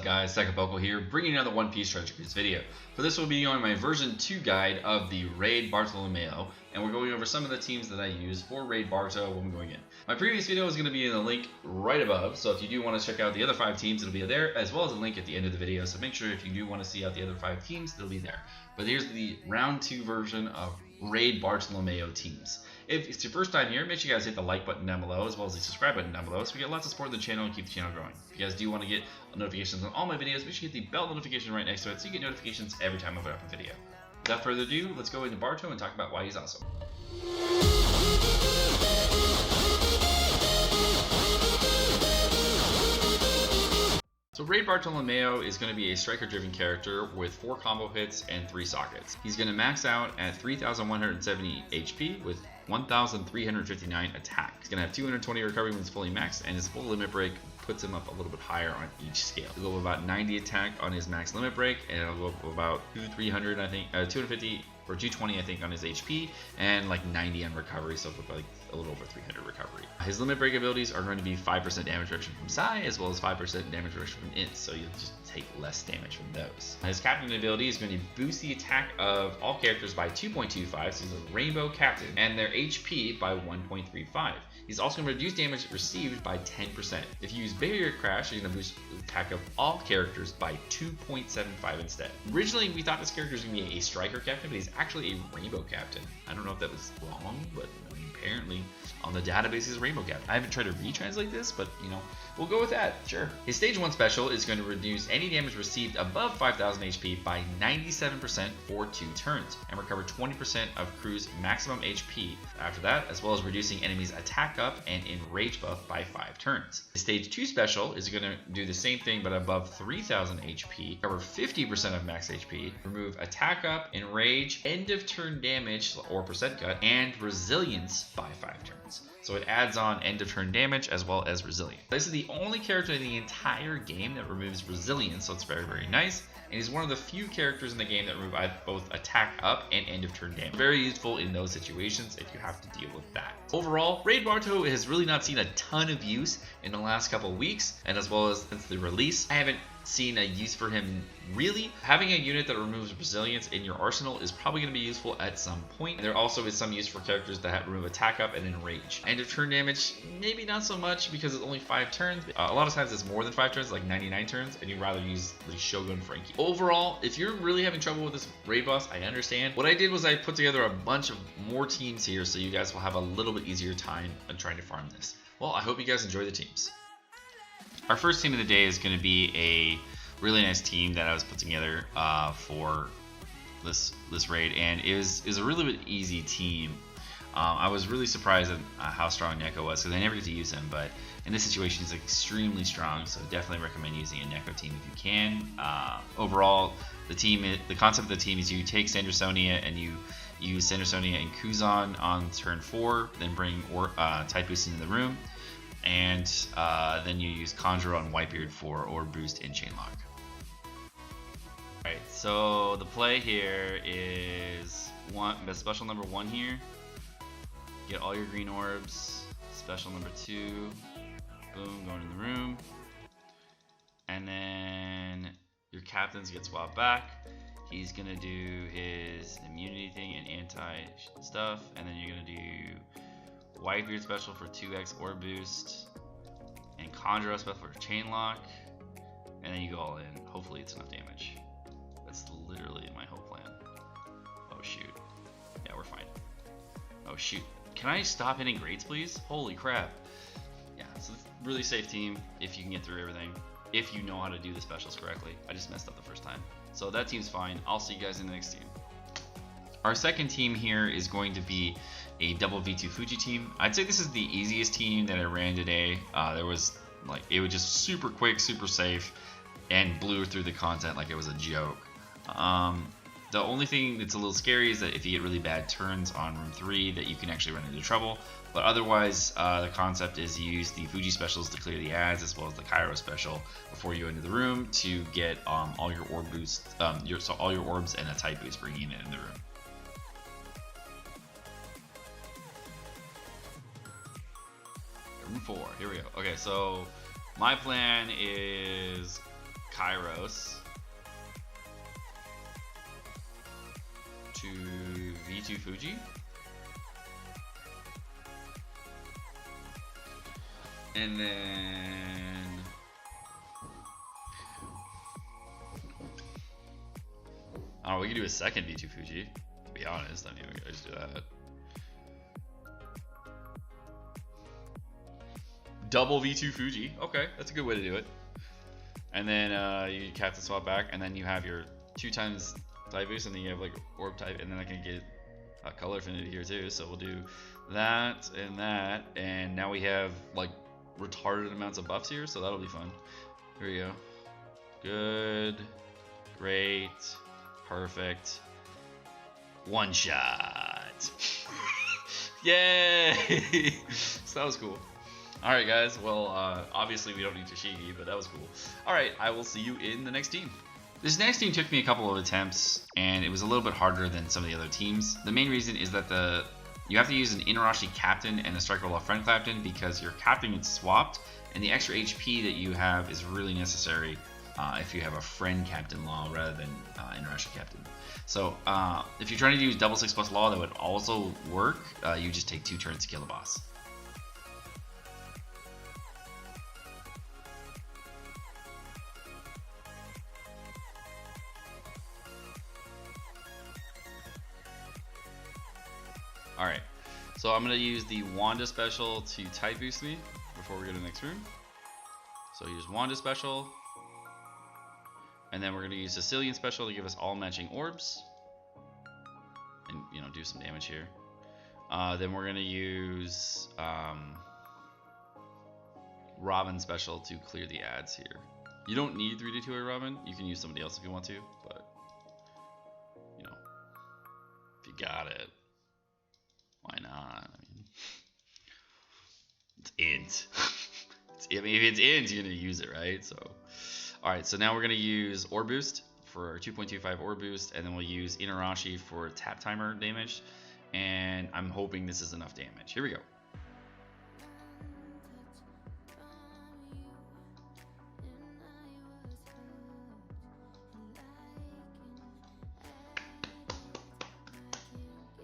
guys, Sekapoko here, bringing another One Piece Treasure Cruise video. For this we'll be on my version 2 guide of the Raid Bartolomeo, and we're going over some of the teams that I use for Raid Barto when we're going in. My previous video is going to be in the link right above, so if you do want to check out the other 5 teams, it'll be there, as well as a link at the end of the video, so make sure if you do want to see out the other 5 teams, they'll be there. But here's the round 2 version of Raid Bartolomeo teams. If it's your first time here, make sure you guys hit the like button down below as well as the subscribe button down below so we get lots of support in the channel and keep the channel growing. If you guys do want to get notifications on all my videos, make sure you hit the bell notification right next to it so you get notifications every time I put up a video. Without further ado, let's go into Barto and talk about why he's awesome. So Raid Bartolomeo is going to be a striker-driven character with 4 combo hits and 3 sockets. He's going to max out at 3,170 HP with 1,359 attack. He's going to have 220 recovery when he's fully maxed, and his full limit break puts him up a little bit higher on each scale. He'll go about 90 attack on his max limit break, and it'll go up about 300, I think, 250 or 220, I think, on his HP, and like 90 on recovery, so like a little over 300 recovery. His limit break abilities are going to be 5% damage reduction from Sai, as well as 5% damage reduction from Int, so you'll just take less damage from those. His captain ability is going to boost the attack of all characters by 2.25, so he's a rainbow captain, and their HP by 1.35. He's also going to reduce damage received by 10%. If you use Barrier Crash, you're going to boost the attack of all characters by 2.75 instead. Originally, we thought this character was going to be a striker captain, but he's actually a rainbow captain. I don't know if that was wrong, but apparently on the database he's a rainbow captain. I haven't tried to retranslate this, but you know, we'll go with that, sure. His stage 1 special is going to reduce any damage received above 5,000 HP by 97% for 2 turns, and recover 20% of crew's maximum HP after that, as well as reducing enemies' attack up and enrage buff by 5 turns. His stage 2 special is going to do the same thing but above 3,000 HP, cover 50% of max HP, remove attack up, enrage, end of turn damage or percent cut, and resilience by 5 turns. So it adds on end of turn damage as well as resilience. This is the only character in the entire game that removes resilience, so it's very, very nice. And he's one of the few characters in the game that remove both attack up and end of turn damage. Very useful in those situations if you have to deal with that. Overall, Raid Barto has really not seen a ton of use in the last couple of weeks, and as well as since the release. I haven't seen a use for him really. Having a unit that removes resilience in your arsenal is probably going to be useful at some point. There also is some use for characters that remove attack up and enrage. End of turn damage, maybe not so much because it's only 5 turns. A lot of times it's more than 5 turns, like 99 turns, and you'd rather use the Shogun Frankie. Overall, if you're really having trouble with this raid boss, I understand. What I did was I put together a bunch of more teams here so you guys will have a little bit easier time on trying to farm this. Well, I hope you guys enjoy the teams. Our first team of the day is going to be a really nice team that I was put together for this raid, and it was a really easy team. I was really surprised at how strong Neko was because I never get to use him, but in this situation he's extremely strong, so definitely recommend using a Neko team if you can. Overall, the concept of the team is you take Sandersonia and you use Sandersonia and Kuzan on turn 4, then bring Type Boost into the room, and then you use Conjure on Whitebeard for Orb Boost in Chainlock. Alright, so the play here is special number 1 here. Get all your green orbs. Special number 2. Boom, going in the room. And then your captains get swapped back. He's gonna do his immunity thing and anti stuff, and then you're gonna do Whitebeard special for 2x orb boost, and Conjure special for Chainlock, and then you go all in. Hopefully it's enough damage. That's literally my whole plan. Oh shoot. Yeah, we're fine. Oh shoot. Can I stop hitting grades, please? Holy crap. Yeah, so it's a really safe team if you can get through everything. If you know how to do the specials correctly. I just messed up the first time. So that team's fine. I'll see you guys in the next team. Our second team here is going to be a double V2 Fuji team. I'd say this is the easiest team that I ran today. It was just super quick, super safe, and blew through the content like it was a joke. The only thing that's a little scary is that if you get really bad turns on room 3 that you can actually run into trouble. But otherwise, the concept is you use the Fuji specials to clear the ads as well as the Cairo special before you go into the room to get all your orb boosts, all your orbs and a type boost bringing it in the room. Room 4, here we go. Okay, so my plan is Kairos to V2 Fuji. And then I don't know, we could do a second V2 Fuji, to be honest. I mean, we could just do that. Double V2 Fuji. Okay, that's a good way to do it. And then you captain swap back, and then you have your 2 times type boost, and then you have like orb type, and then I can get a color affinity here too. So we'll do that, and now we have like retarded amounts of buffs here, so that'll be fun. Here we go. Good, great, perfect. One shot. Yay! So that was cool. Alright guys, well obviously we don't need Tashigi, but that was cool. Alright, I will see you in the next team. This next team took me a couple of attempts, and it was a little bit harder than some of the other teams. The main reason is that you have to use an Inuarashi captain and a striker law friend captain, because your captain gets swapped, and the extra HP that you have is really necessary if you have a friend captain law rather than Inuarashi captain. So if you're trying to use double 6+ law, that would also work. You just take 2 turns to kill the boss. Alright, so I'm going to use the Wanda special to type boost me before we go to the next room. So use Wanda special, and then we're going to use Sicilian special to give us all matching orbs, and do some damage here. Then we're going to use Robin special to clear the ads here. You don't need 3D2A Robin, you can use somebody else if you want to, but if you got it, why not? I mean, it's int. I mean, if it's int, you're gonna use it, right? So, all right. So now we're gonna use Orb Boost for 2.25 Orb Boost, and then we'll use Inuarashi for tap timer damage. And I'm hoping this is enough damage. Here we go.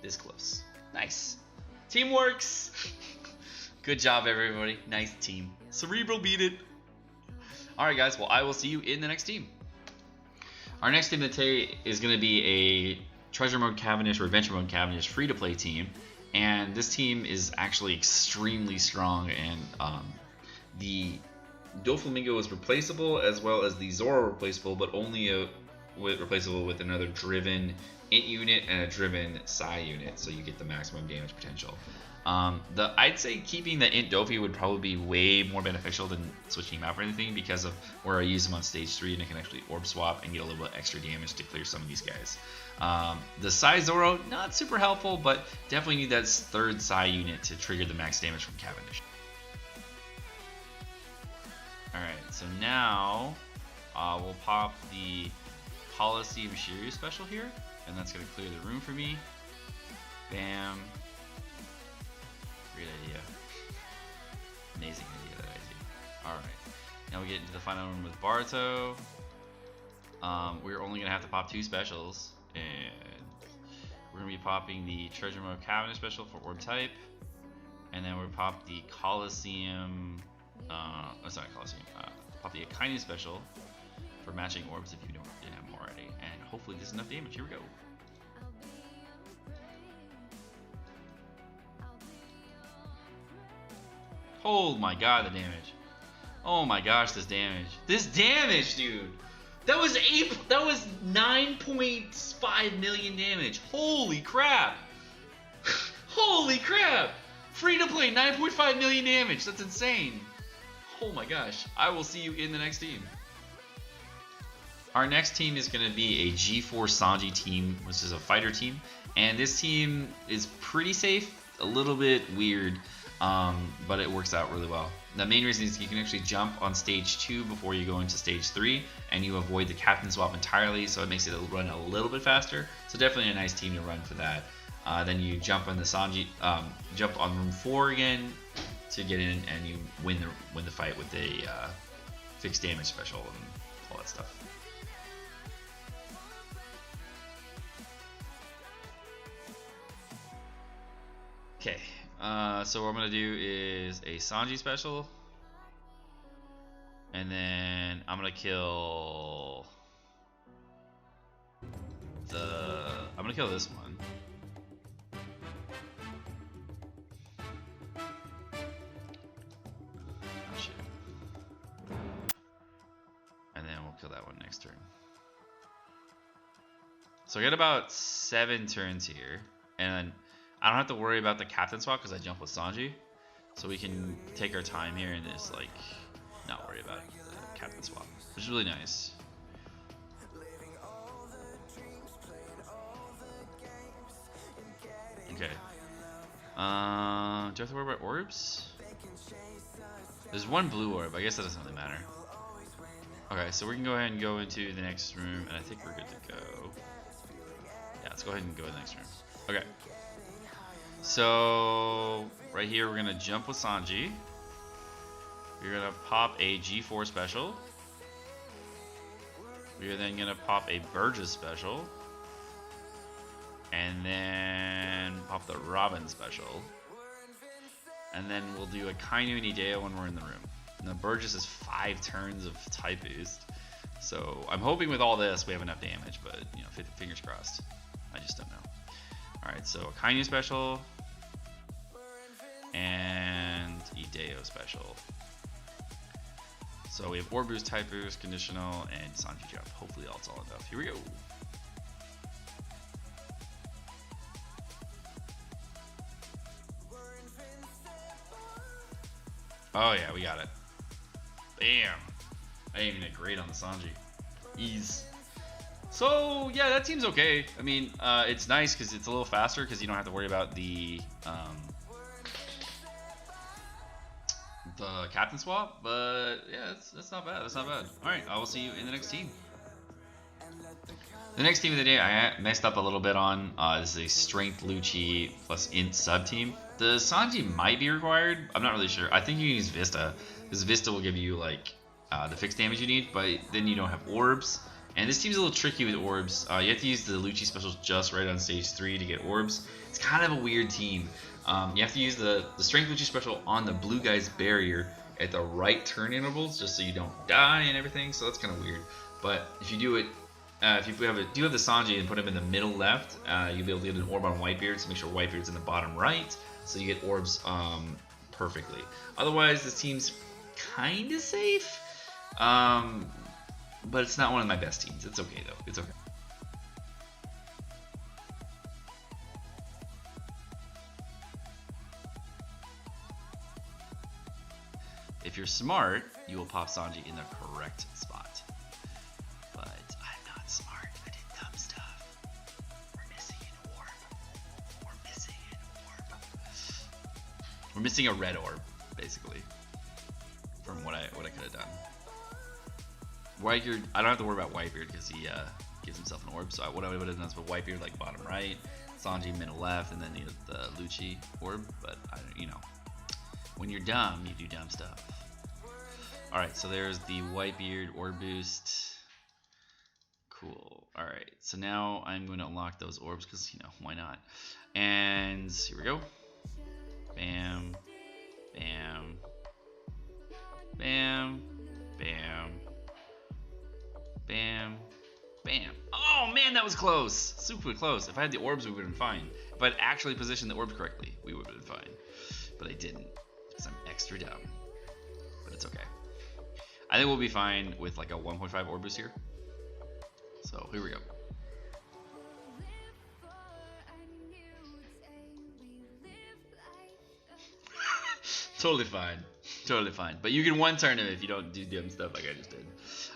This close. Nice. Teamworks. Good job, everybody. Nice team. Cerebral beat it. Alright, guys. Well, I will see you in the next team. Our next team today is going to be a Treasure Mode Cavendish or Adventure Mode Cavendish free-to-play team. And this team is actually extremely strong. And the Doflamingo is replaceable, as well as the Zoro replaceable, but only replaceable with another driven int unit and a driven psi unit, so you get the maximum damage potential. I'd say keeping the int Dofi would probably be way more beneficial than switching him out for anything, because of where I use him on stage 3 and I can actually orb swap and get a little bit extra damage to clear some of these guys. The Psi Zoro, not super helpful, but definitely need that 3rd Psi unit to trigger the max damage from Cavendish. Alright, so now we'll pop the Coliseum Shiryu special here, and that's going to clear the room for me. Bam. Great idea. Amazing idea that idea. Alright, now we get into the final room with Barto. We're only going to have to pop 2 specials, and we're going to be popping the Treasure Mode Cavendish special for orb type, and then we'll pop the Coliseum, it's not Coliseum, pop the Akainu special for matching orbs if you didn't have them already, and hopefully this is enough damage. Here we go. Oh my god, the damage. Oh my gosh, this damage. This damage, dude. That was 9.5 million damage. Holy crap. Holy crap. Free to play, 9.5 million damage. That's insane. Oh my gosh. I will see you in the next team. Our next team is going to be a G4 Sanji team, which is a fighter team. And this team is pretty safe, a little bit weird, but it works out really well. The main reason is you can actually jump on stage 2 before you go into stage 3, and you avoid the captain swap entirely, so it makes it run a little bit faster. So definitely a nice team to run for that. Then you jump on the Sanji, jump on room 4 again to get in, and you win the fight with a fixed damage special and all that stuff. Okay, so what I'm gonna do is a Sanji special, and then I'm gonna kill this one. Oh shit. And then we'll kill that one next turn. So I got about 7 turns here, and I don't have to worry about the captain swap because I jump with Sanji, so we can take our time here and just like not worry about the captain swap, which is really nice. Okay. Do I have to worry about orbs? There's one blue orb. I guess that doesn't really matter. Okay, so we can go ahead and go into the next room, and I think we're good to go. Yeah, let's go ahead and go to the next room. Okay. So right here we're gonna jump with Sanji. We're gonna pop a G4 special. We're then gonna pop a Burgess special. And then pop the Robin special. And then we'll do a Kainu and Ideo when we're in the room. And the Burgess is 5 turns of type boost. So I'm hoping with all this we have enough damage, but you know, fingers crossed. I just don't know. Alright, so a Kainu special. And Ideo special. So we have Orb Boost, Type Boost, Conditional, and Sanji Jump. Hopefully that's all enough. Here we go. Oh yeah, we got it. Bam! I didn't even get great on the Sanji. Ease. So yeah, that team's okay. I mean, it's nice because it's a little faster because you don't have to worry about the captain swap. But yeah, that's not bad. That's not bad. All right, I will see you in the next team. The next team of the day I messed up a little bit on. This is a Strength Lucci plus Int sub team. The Sanji might be required. I'm not really sure. I think you can use Vista, because Vista will give you like the fixed damage you need, but then you don't have orbs. And this team's a little tricky with orbs. You have to use the Lucci specials just right on stage 3 to get orbs. It's kind of a weird team. You have to use the Strength Lucci special on the blue guy's barrier at the right turn intervals, just so you don't die and everything. So that's kind of weird. But if you do it, if you have the Sanji and put him in the middle left, you'll be able to get an orb on Whitebeard. So make sure Whitebeard's in the bottom right, so you get orbs perfectly. Otherwise, this team's kind of safe, but it's not one of my best teams. It's okay though. It's okay. If you're smart, you will pop Sanji in the correct spot. But I'm not smart. I did dumb stuff. We're missing an orb. We're missing an orb. We're missing a red orb, basically, from what I could have done. Whitebeard, I don't have to worry about Whitebeard because he gives himself an orb. So what I would have done is put Whitebeard like bottom right, Sanji middle left, and then the Lucci orb. But you know, when you're dumb, you do dumb stuff. All right, so there's the Whitebeard orb boost. Cool. All right, so now I'm going to unlock those orbs because, you know, why not? And here we go. Bam, bam, bam, bam, bam, bam. Oh man, that was close. Super close. If I had the orbs, we would have been fine. If I'd actually positioned the orbs correctly, we would have been fine. But I didn't because I'm extra dumb. But it's okay. I think we'll be fine with like a 1.5 orb boost here. So here we go. Totally fine. Totally fine. But you can one turn him if you don't do dumb stuff like I just did.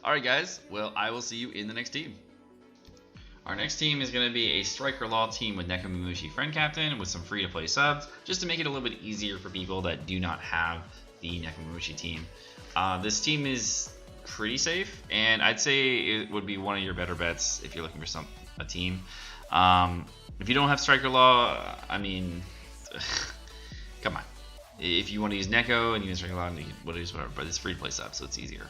Alright guys, well I will see you in the next team. Our next team is going to be a Striker Law team with Nekomamushi friend captain with some free to play subs, just to make it a little bit easier for people that do not have the Nekomamushi team. This team is pretty safe, and I'd say it would be one of your better bets if you're looking for a team. If you don't have Striker Law, I mean, come on. If you want to use Neko and you use Striker Law, you can use whatever, but it's free to play sub, so it's easier.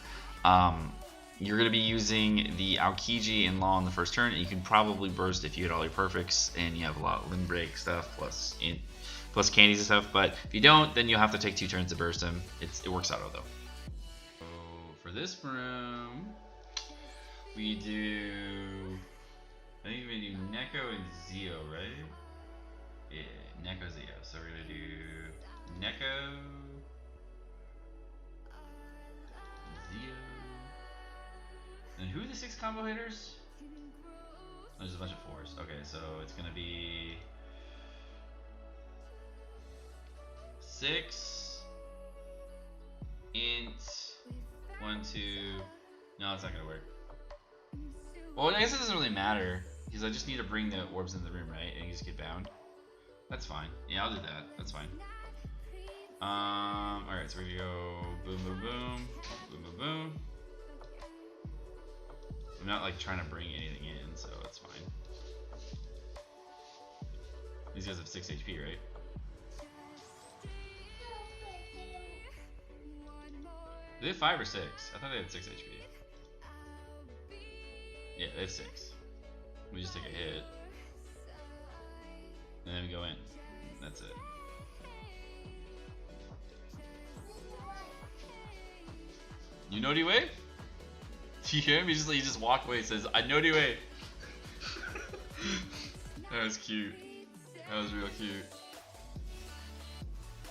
You're going to be using the Aokiji and Law on the first turn, and you can probably burst if you hit all your perfects and you have a lot of limb break stuff plus candies and stuff. But if you don't, then you'll have to take 2 turns to burst him. It works out though. So for this room, we do, I think we do Neko and Zio, right? Yeah, Neko Zio. So we're gonna do Neko, Zio. And who are the 6 combo hitters? Oh, there's a bunch of 4s. Okay, so it's gonna be 6 int 1 2. No, it's not gonna work. Well, I guess it doesn't really matter because I just need to bring the orbs in the room, right? And you just get bound. That's fine. Yeah, I'll do that. That's fine. All right, so we're gonna go boom, boom, boom, boom, boom, boom. I'm not like trying to bring anything in, so it's fine. These guys have 6 HP, right? Do they have 5 or 6? I thought they had 6 HP. Yeah, they have 6. We just take a hit. And then we go in. That's it. You know D-Wave? Do you hear him? He just walked away and says, I know D-Wave. That was cute. That was real cute.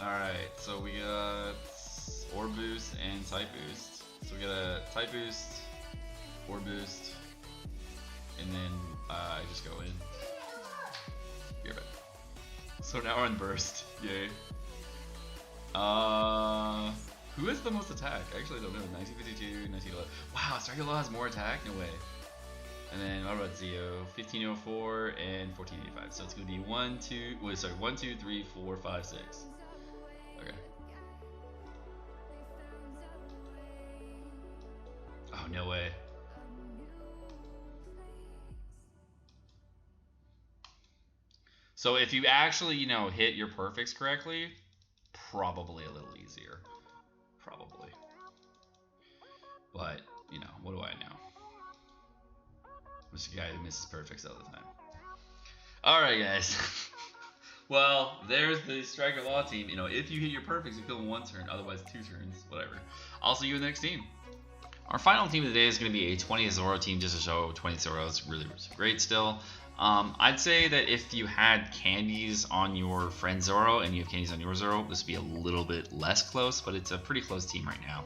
Alright, so we got Orb Boost and Type Boost. So we got a Type Boost, Orb Boost, and then I just go in. You're back. So now we're on Burst. Yay. Who has the most attack? I actually don't know. 1952, 1911. Wow, Stargate has more attack? No way. And then what about Zio? 1504 and 1485. So it's gonna be 1, 2, 3, 4, 5, 6. Okay. Oh, no way. So if you actually, hit your perfects correctly, probably a little easier. Probably. But, what do I know? I'm just a guy who misses perfects all the time. Alright, guys. Well, there's the Striker Law team. If you hit your perfects, you kill in 1 turn. Otherwise, 2 turns. Whatever. I'll see you in the next team. Our final team of the day is going to be a 20 Zoro team, just to show 20 Zoro is really great still. I'd say that if you had candies on your friend Zoro and you have candies on your Zoro, this would be a little bit less close, but it's a pretty close team right now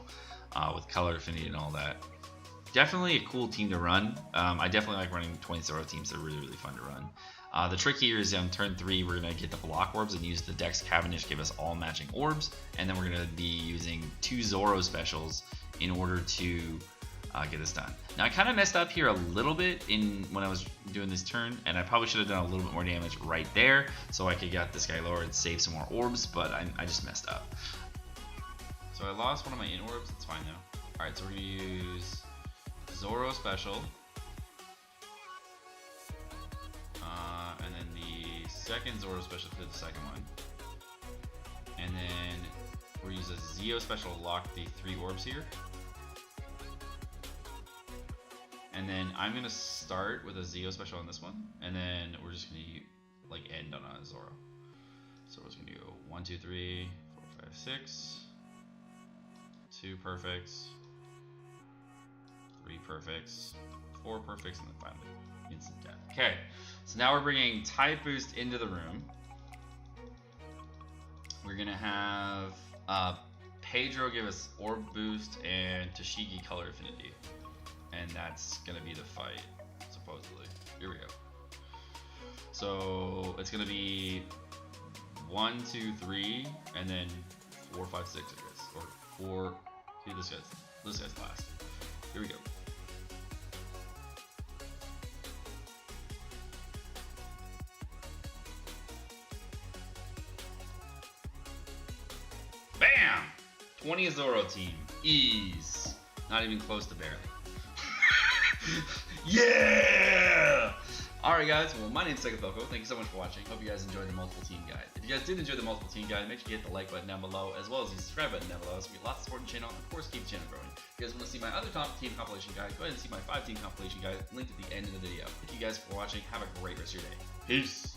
with color affinity and all that. Definitely a cool team to run. I definitely like running 20 Zoro teams. They're really fun to run. The trick here is on turn 3, we're going to get the block orbs and use the Dex Cavendish, give us all matching orbs, and then we're going to be using 2 Zoro specials in order to get this done. Now I kind of messed up here a little bit when I was doing this turn, and I probably should have done a little bit more damage right there so I could get this guy lower and save some more orbs, but I just messed up. So I lost one of my in orbs. It's fine though. Alright, so we're going to use Zoro special, and then the second Zoro special for the second one, and then we'll use a Zio special to lock the 3 orbs here. And then I'm going to start with a Zio special on this one, and then we're just going to end on a Zoro. So we're just going to go 1, 2, 3, 4, 5, 6, 2 perfects, 3 perfects, 4 perfects, and then finally instant death. Okay, so now we're bringing Type Boost into the room. We're going to have Pedro give us Orb Boost and Toshigi Color Affinity. And that's going to be the fight, supposedly. Here we go. So it's going to be 1, 2, 3, and then 4, 5, 6, I guess. Or 4. Dude, this guy's last. Here we go. Bam! 20 Zoro team. Ease. Not even close to barely. Yeah! Alright guys, well my name's Sekapoko, thank you so much for watching, hope you guys enjoyed the multiple team guide. If you guys did enjoy the multiple team guide, make sure you hit the like button down below, as well as the subscribe button down below, so we get lots of support in the channel, and of course keep the channel growing. If you guys want to see my other team compilation guide, go ahead and see my 5 team compilation guide, linked at the end of the video. Thank you guys for watching, have a great rest of your day. Peace!